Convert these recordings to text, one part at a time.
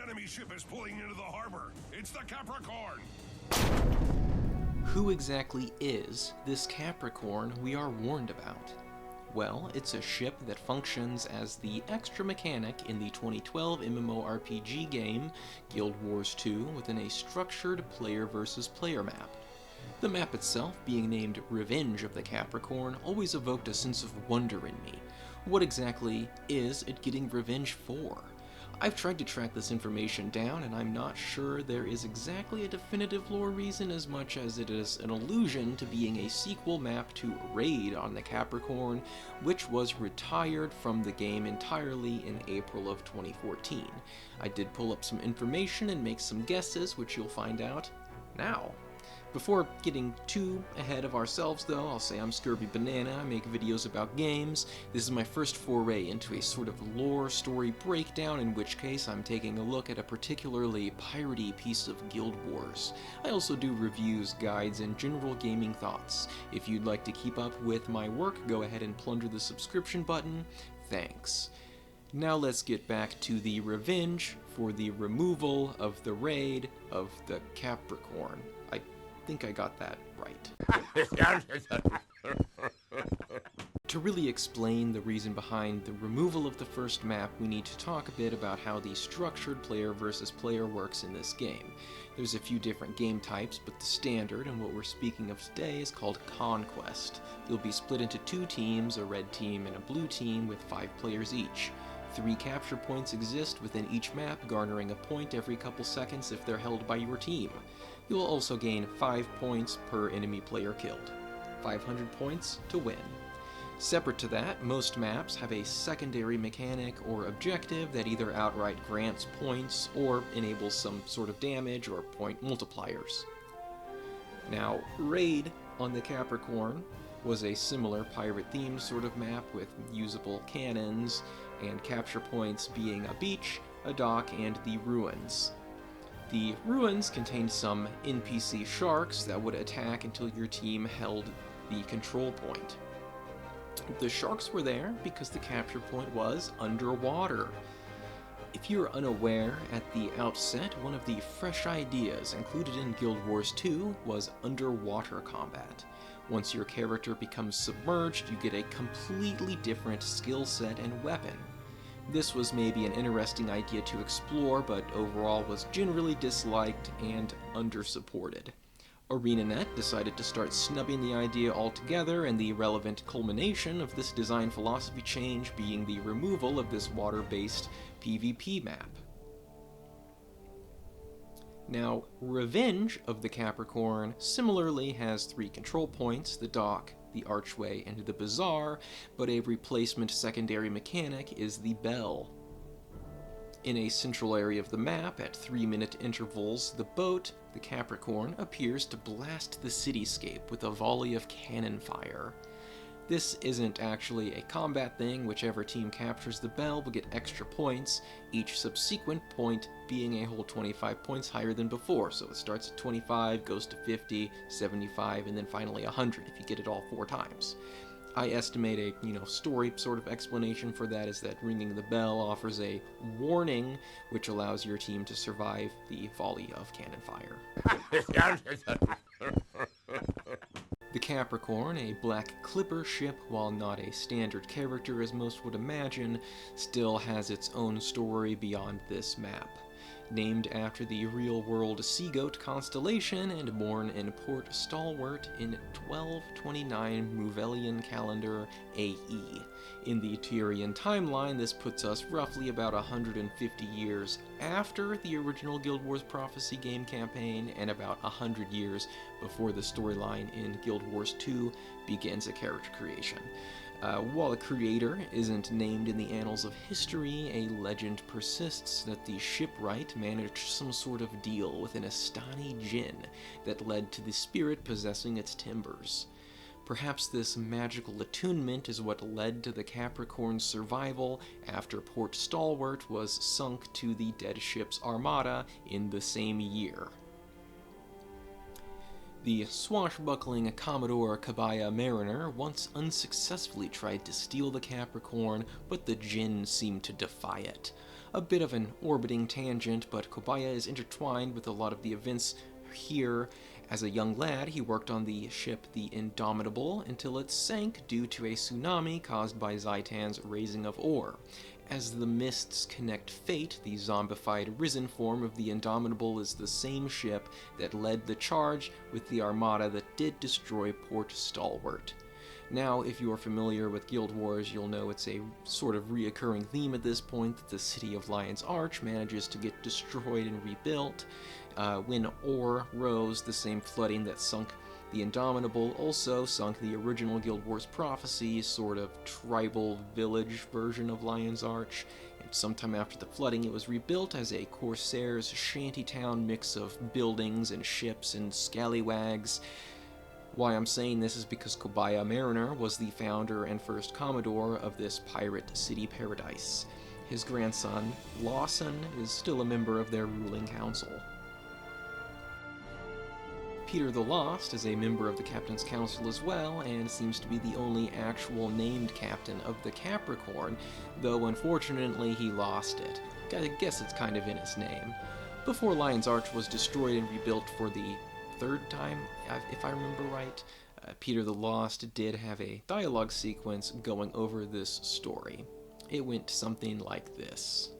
enemy ship is pulling into the harbor. It's the Capricorn. Who exactly is this Capricorn we are warned about? Well, it's a ship that functions as the extra mechanic in the 2012 MMORPG game Guild Wars 2 within a structured player versus player map. The map itself, being named Revenge of the Capricorn, always evoked a sense of wonder in me. What exactly is it getting revenge for? I've tried to track this information down, and I'm not sure there is exactly a definitive lore reason as much as it is an allusion to being a sequel map to Raid on the Capricorn, which was retired from the game entirely in April of 2014. I did pull up some information and make some guesses, which you'll find out now. Before getting too ahead of ourselves though, I'll say I'm Scurvy Banana, I make videos about games. This is my first foray into a sort of lore story breakdown, in which case I'm taking a look at a particularly piratey piece of Guild Wars. I also do reviews, guides, and general gaming thoughts. If you'd like to keep up with my work, go ahead and plunder the subscription button. Thanks. Now let's get back to the revenge for the removal of the raid of the Capricorn. I think I got that right. To really explain the reason behind the removal of the first map, we need to talk a bit about how the structured player versus player works in this game. There's a few different game types, but the standard, and what we're speaking of today, is called Conquest. You'll be split into two teams, a red team and a blue team, with 5 players each. 3 capture points exist within each map, garnering a point every couple seconds if they're held by your team. You will also gain 5 points per enemy player killed. 500 points to win. Separate to that, most maps have a secondary mechanic or objective that either outright grants points or enables some sort of damage or point multipliers. Now, Raid on the Capricorn was a similar pirate-themed sort of map with usable cannons and capture points being a beach, a dock, and the ruins. The ruins contained some NPC sharks that would attack until your team held the control point. The sharks were there because the capture point was underwater. If you're unaware, at the outset, one of the fresh ideas included in Guild Wars 2 was underwater combat. Once your character becomes submerged, you get a completely different skill set and weapon. This was maybe an interesting idea to explore, but overall was generally disliked and undersupported. ArenaNet decided to start snubbing the idea altogether, and the relevant culmination of this design philosophy change being the removal of this water-based PvP map. Now, Revenge of the Capricorn similarly has 3 control points, the dock, the archway, and the bazaar, but a replacement secondary mechanic is the bell. In a central area of the map, at 3-minute intervals, the boat, the Capricorn, appears to blast the cityscape with a volley of cannon fire. This isn't actually a combat thing. Whichever team captures the bell will get extra points, each subsequent point being a whole 25 points higher than before. So it starts at 25, goes to 50, 75, and then finally 100 if you get it all 4 times. I estimate a story sort of explanation for that is that ringing the bell offers a warning which allows your team to survive the volley of cannon fire. The Capricorn, a black clipper ship, while not a standard character as most would imagine, still has its own story beyond this map. Named after the real-world Sea Goat constellation and born in Port Stalwart in 1229 Muvelian calendar AE. In the Tyrian timeline, this puts us roughly about 150 years after the original Guild Wars Prophecy game campaign and about 100 years before the storyline in Guild Wars 2 begins a character creation. While a creator isn't named in the annals of history, a legend persists that the shipwright managed some sort of deal with an Astani Jinn that led to the spirit possessing its timbers. Perhaps this magical attunement is what led to the Capricorn's survival after Port Stalwart was sunk to the dead ship's armada in the same year. The swashbuckling Commodore Kabaya Mariner once unsuccessfully tried to steal the Capricorn, but the Jinn seemed to defy it. a bit of an orbiting tangent, but Kobaya is intertwined with a lot of the events here. As a young lad, he worked on the ship the Indomitable until it sank due to a tsunami caused by Zaitan's raising of ore. As the mists connect fate, the zombified risen form of the Indomitable is the same ship that led the charge with the armada that did destroy Port Stalwart. Now, if you are familiar with Guild Wars, you'll know it's a sort of reoccurring theme at this point that the city of Lion's Arch manages to get destroyed and rebuilt. When ore rose, the same flooding that sunk the Indomitable also sunk the original Guild Wars Prophecy, sort of tribal village version of Lion's Arch, and sometime after the flooding it was rebuilt as a Corsair's shantytown mix of buildings and ships and scallywags. Why I'm saying this is because Kobaya Mariner was the founder and first Commodore of this pirate city paradise. His grandson, Lawson, is still a member of their ruling council. Peter the Lost is a member of the Captain's Council as well, and seems to be the only actual named captain of the Capricorn, though unfortunately he lost it. I guess it's kind of in his name. Before Lion's Arch was destroyed and rebuilt for the third time, if I remember right, Peter the Lost did have a dialogue sequence going over this story. It went something like this.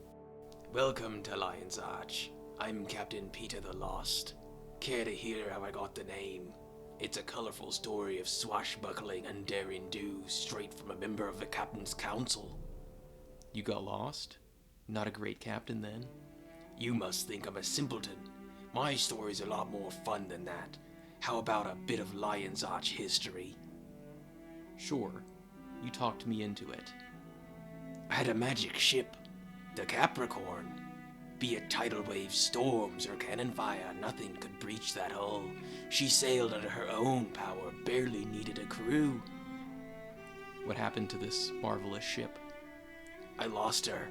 Welcome to Lion's Arch. I'm Captain Peter the Lost. Care to hear how I got the name? It's a colorful story of swashbuckling and daring do straight from a member of the Captain's Council. You got lost? Not a great captain then? You must think I'm a simpleton. My story's a lot more fun than that. How about a bit of Lion's Arch history? Sure. You talked me into it. I had a magic ship, the Capricorn. Be it tidal waves, storms, or cannon fire, nothing could breach that hull. She sailed under her own power, barely needed a crew. What happened to this marvelous ship? I lost her.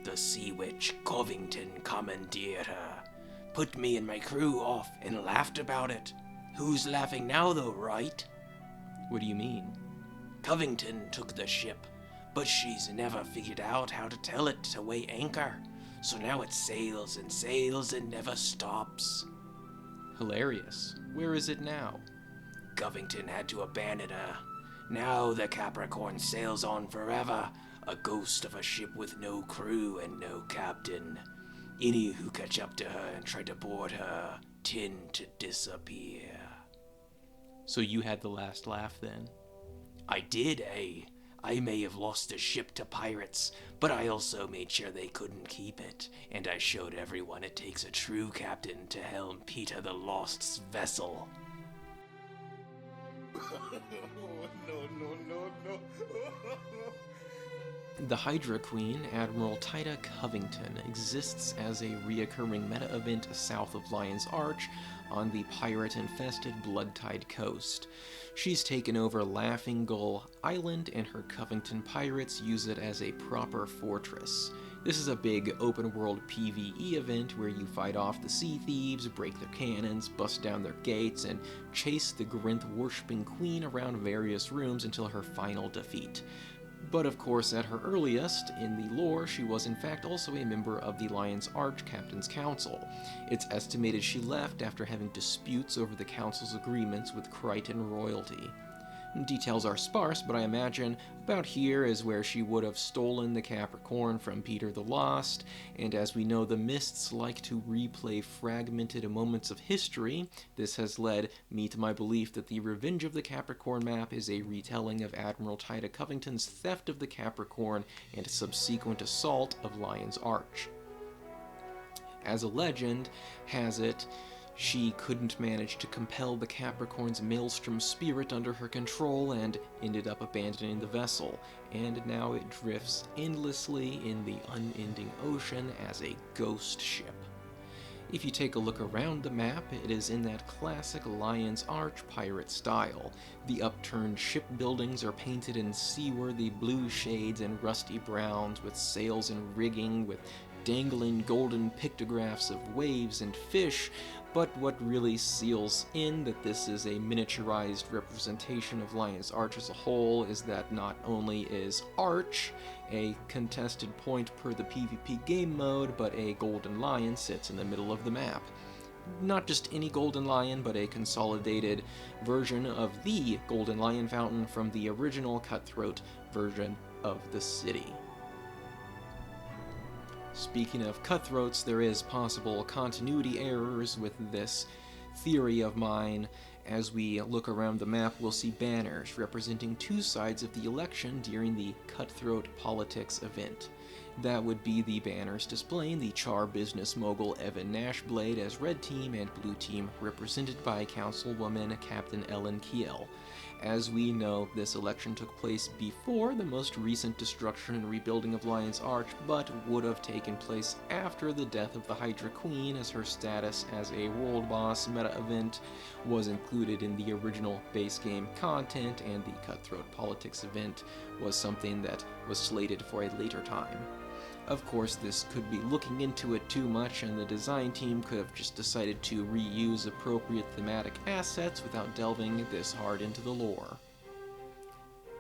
The sea witch, Covington, commandeered her. Put me and my crew off and laughed about it. Who's laughing now though, right? What do you mean? Covington took the ship, but she's never figured out how to tell it to weigh anchor. So now it sails and never stops. Hilarious. Where is it now? Covington had to abandon her. Now the Capricorn sails on forever, a ghost of a ship with no crew and no captain. Any who catch up to her and try to board her tend to disappear. So you had the last laugh then? I did, eh? I may have lost the ship to pirates, but I also made sure they couldn't keep it, and I showed everyone it takes a true captain to helm Peter the Lost's vessel. No. The Hydra Queen, Admiral Tida Covington, exists as a reoccurring meta-event south of Lion's Arch on the pirate-infested Bloodtide coast. She's taken over Laughing Gull Island, and her Covington pirates use it as a proper fortress. This is a big open-world PvE event where you fight off the sea thieves, break their cannons, bust down their gates, and chase the Grinth-worshipping queen around various rooms until her final defeat. But of course, at her earliest, in the lore, she was in fact also a member of the Lion's Arch Captain's Council. It's estimated she left after having disputes over the Council's agreements with Crichton royalty. Details are sparse, but I imagine about here is where she would have stolen the Capricorn from Peter the Lost, and as we know, the Mists like to replay fragmented moments of history. This has led me to my belief that the Revenge of the Capricorn map is a retelling of Admiral Tida Covington's theft of the Capricorn and subsequent assault of Lion's Arch. As a legend has it, she couldn't manage to compel the Capricorn's maelstrom spirit under her control and ended up abandoning the vessel, and now it drifts endlessly in the unending ocean as a ghost ship. If you take a look around the map, it is in that classic Lion's Arch pirate style. The upturned ship buildings are painted in seaworthy blue shades and rusty browns, with sails and rigging with dangling golden pictographs of waves and fish, but what really seals in that this is a miniaturized representation of Lion's Arch as a whole is that not only is Arch a contested point per the PvP game mode, but a golden lion sits in the middle of the map. Not just any golden lion, but a consolidated version of the golden lion fountain from the original Cutthroat version of the city. Speaking of cutthroats, there is possible continuity errors with this theory of mine. As we look around the map, we'll see banners representing two sides of the election during the Cutthroat Politics event. That would be the banners displaying the Char business mogul Evan Nashblade as red team and blue team represented by Councilwoman Captain Ellen Kiel. As we know, this election took place before the most recent destruction and rebuilding of Lion's Arch, but would have taken place after the death of the Hydra Queen, as her status as a world boss meta event was included in the original base game content, and the Cutthroat Politics event was something that was slated for a later time. Of course, this could be looking into it too much, and the design team could have just decided to reuse appropriate thematic assets without delving this hard into the lore.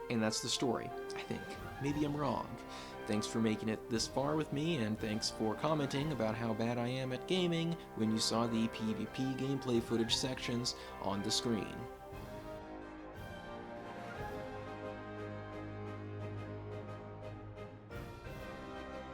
And that's the story, I think. Maybe I'm wrong. Thanks for making it this far with me, and thanks for commenting about how bad I am at gaming when you saw the PvP gameplay footage sections on the screen.